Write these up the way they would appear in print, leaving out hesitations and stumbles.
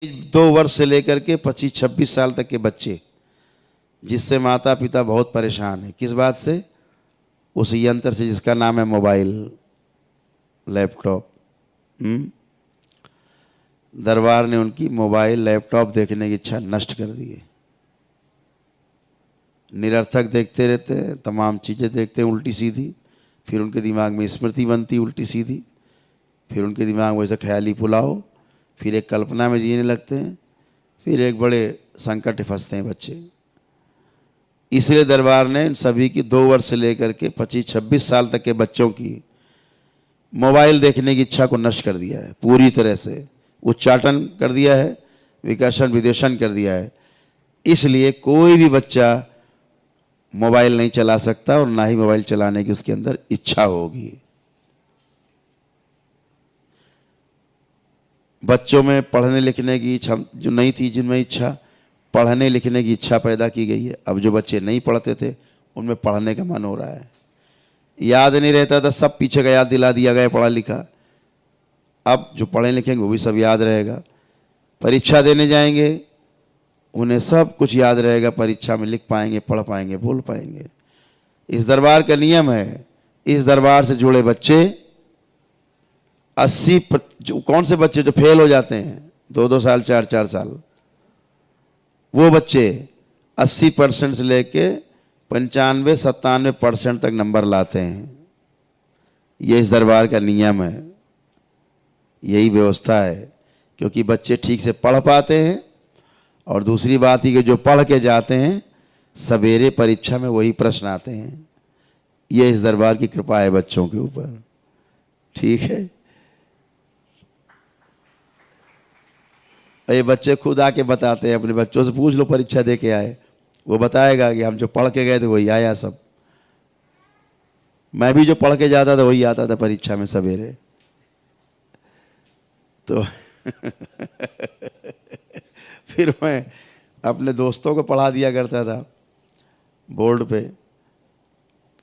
2 वर्ष से लेकर के 25-26 साल तक के बच्चे, जिससे माता पिता बहुत परेशान हैं। किस बात से? उस यंत्र से जिसका नाम है मोबाइल, लैपटॉप। दरबार ने उनकी मोबाइल लैपटॉप देखने की इच्छा नष्ट कर दी है। निरर्थक देखते रहते हैं, तमाम चीज़ें देखते हैं उल्टी सीधी, फिर उनके दिमाग में स्मृति बनती उल्टी सीधी, फिर उनके दिमाग में वैसे ख्याली पुलाव, फिर एक कल्पना में जीने लगते हैं, फिर एक बड़े संकट फंसते हैं बच्चे। इसलिए दरबार ने इन सभी की 2 वर्ष से लेकर के 25-26 साल तक के बच्चों की मोबाइल देखने की इच्छा को नष्ट कर दिया है, पूरी तरह से उच्चाटन कर दिया है, विकर्षण विद्वेषण कर दिया है। इसलिए कोई भी बच्चा मोबाइल नहीं चला सकता और ना ही मोबाइल चलाने की उसके अंदर इच्छा होगी। बच्चों में पढ़ने लिखने की इच्छा जो नहीं थी, जिनमें इच्छा पढ़ने लिखने की इच्छा पैदा की गई है। अब जो बच्चे नहीं पढ़ते थे उनमें पढ़ने का मन हो रहा है। याद नहीं रहता था, सब पीछे का याद दिला दिया गया पढ़ा लिखा। अब जो पढ़े लिखेंगे वो भी सब याद रहेगा। परीक्षा देने जाएंगे, उन्हें सब कुछ याद रहेगा, परीक्षा में लिख पाएंगे, पढ़ पाएंगे, बोल पाएंगे। इस दरबार का नियम है, इस दरबार से जुड़े बच्चे 80 कौन से बच्चे जो फेल हो जाते हैं 2-2 साल 4-4 साल, वो बच्चे 80% से लेके 95-97% तक नंबर लाते हैं। ये इस दरबार का नियम है, यही व्यवस्था है, क्योंकि बच्चे ठीक से पढ़ पाते हैं। और दूसरी बात ही कि जो पढ़ के जाते हैं सवेरे परीक्षा में वही प्रश्न आते हैं। ये इस दरबार की कृपा है बच्चों के ऊपर। ठीक है, ये बच्चे खुद आके बताते हैं, अपने बच्चों से पूछ लो परीक्षा दे के आए, वो बताएगा कि हम जो पढ़ के गए थे वही आया सब। मैं भी जो पढ़ के जाता था वही आता था परीक्षा में सवेरे। तो फिर मैं अपने दोस्तों को पढ़ा दिया करता था बोर्ड पे।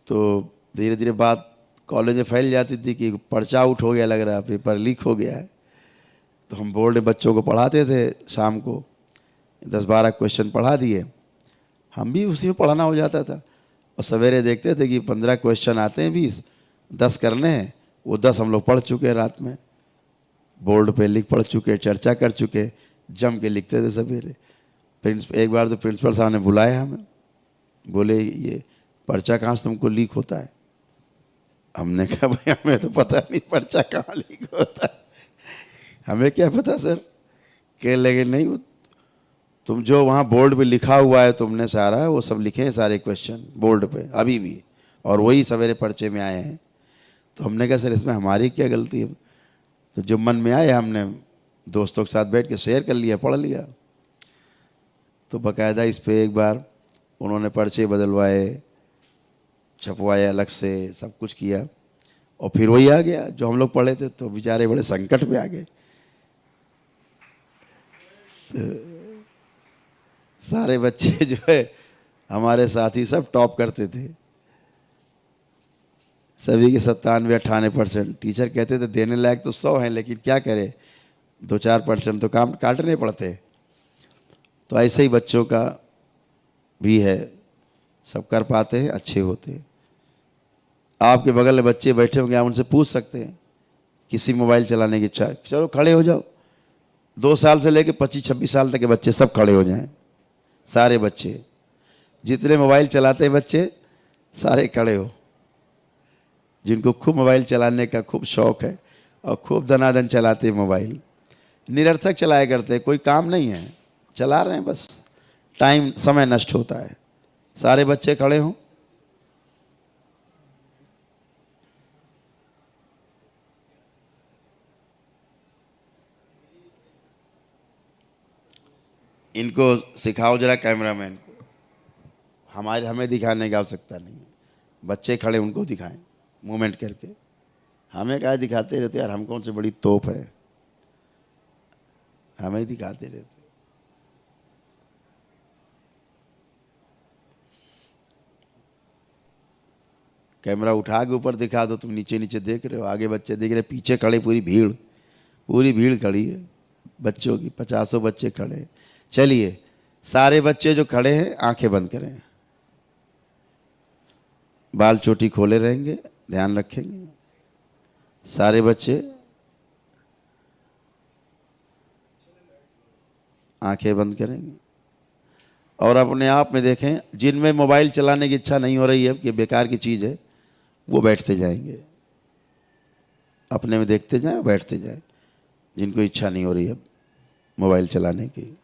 तो धीरे धीरे बात कॉलेज में फैल जाती थी कि पर्चा आउट हो गया, लग रहा है पेपर लीक हो गया है। तो हम बोर्ड में बच्चों को पढ़ाते थे, शाम को 10-12 क्वेश्चन पढ़ा दिए, हम भी उसी में पढ़ाना हो जाता था। और सवेरे देखते थे कि 15 क्वेश्चन आते हैं, 10 करने हैं, वो 10 हम लोग पढ़ चुके हैं रात में, बोर्ड पे लिख पढ़ चुके, चर्चा कर चुके, जम के लिखते थे सवेरे। एक बार तो प्रिंसिपल साहब ने बुलाया हमें, बोले ये पर्चा कहाँ से तुमको लीक होता है? हमने कहा भाई हमें तो पता नहीं पर्चा कहाँ लीक होता है, हमें क्या पता सर। कह लगे नहीं, तुम जो वहाँ बोर्ड पे लिखा हुआ है तुमने सारा, वो सब लिखे हैं सारे क्वेश्चन बोर्ड पे अभी भी, और वही सवेरे पर्चे में आए हैं। तो हमने कहा सर इसमें हमारी क्या गलती है? तो जो मन में आए हमने दोस्तों के साथ बैठ के शेयर कर लिया, पढ़ लिया। तो बाकायदा इस पे एक बार उन्होंने पर्चे बदलवाए, छपवाए अलग से, सब कुछ किया, और फिर वही आ गया जो हम लोग पढ़े थे। तो बेचारे बड़े संकट में आ गए। तो सारे बच्चे जो है हमारे साथी सब टॉप करते थे, सभी के 97-98%। टीचर कहते थे देने लायक तो 100 हैं, लेकिन क्या करें 2-4% तो काम काटने पड़ते। तो ऐसे ही बच्चों का भी है, सब कर पाते हैं, अच्छे होते हैं। आपके बगल में बच्चे बैठे होंगे, आप उनसे पूछ सकते हैं किसी मोबाइल चलाने की इच्छा, चलो खड़े हो जाओ। 2 साल से लेकर 25-26 साल तक के बच्चे सब खड़े हो जाएं, सारे बच्चे जितने मोबाइल चलाते हैं बच्चे सारे खड़े हो। जिनको खूब मोबाइल चलाने का खूब शौक़ है और खूब धनाधन चलाते हैं मोबाइल, निरर्थक चलाया करते हैं, कोई काम नहीं है, चला रहे हैं बस, टाइम समय नष्ट होता है। सारे बच्चे खड़े हों। इनको सिखाओ जरा कैमरामैन को, हमें दिखाने की आवश्यकता नहीं है, बच्चे खड़े उनको दिखाएं मूवमेंट करके। हमें क्या दिखाते रहते यार, हम कौन से बड़ी तोप है, हमें दिखाते रहते। कैमरा उठा के ऊपर दिखा दो, तुम नीचे नीचे देख रहे हो, आगे बच्चे देख रहे, पीछे खड़े पूरी भीड़ खड़ी है, बच्चों की, 50 बच्चे खड़े हैं। चलिए सारे बच्चे जो खड़े हैं आंखें बंद करें, बाल चोटी खोले रहेंगे, ध्यान रखेंगे। सारे बच्चे आंखें बंद करेंगे और अपने आप में देखें, जिनमें मोबाइल चलाने की इच्छा नहीं हो रही है कि बेकार की चीज़ है, वो बैठते जाएंगे, अपने में देखते जाएं, बैठते जाएं, जिनको इच्छा नहीं हो रही है मोबाइल चलाने की।